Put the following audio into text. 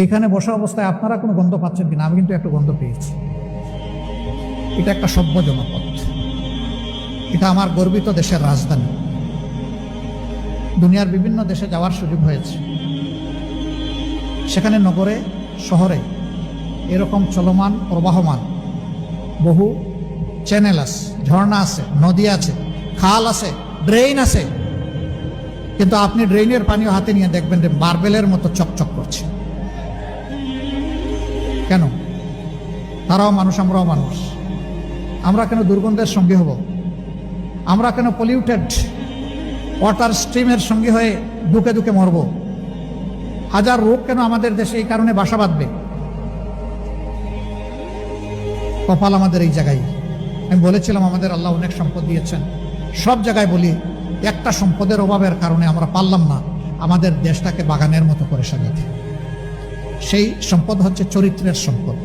এখানে বসা অবস্থায় আপনারা কোনো গন্ধ পাচ্ছেন কিনা? আমি কিন্তু একটু গন্ধ পেয়েছি। এটা একটা সভ্য জনপদ, এটা আমার গর্বিত দেশের রাজধানী। দুনিয়ার বিভিন্ন দেশে যাওয়ার সুযোগ হয়েছে, সেখানে নগরে শহরে এরকম চলমান প্রবাহমান বহু চ্যানেল আছে, ঝর্ণা আছে, নদী আছে, খাল আছে, ড্রেন আছে, কিন্তু আপনি ড্রেনের পানিও হাতে নিয়ে দেখবেন যে মার্বেলের মতো চকচক করছে। কেন? তারাও মানুষ, আমরাও মানুষ। আমরা কেন দুর্গন্ধের সঙ্গী হব? আমরা কেন পলিউটেড ওয়াটার স্ট্রিমের সঙ্গী হয়ে দুকে দুকে মরব? হাজার রোগ কেন আমাদের দেশে এই কারণে বাসা বাঁধবে? কপাল আমাদের এই জায়গায়। আমি বলেছিলাম আমাদের আল্লাহ অনেক সম্পদ দিয়েছেন, সব জায়গায় বলি একটা সম্পদের অভাবের কারণে আমরা পারলাম না আমাদের দেশটাকে বাগানের মতো করে সাজাতে। সেই সম্পদ হচ্ছে চরিত্রের সম্পদ।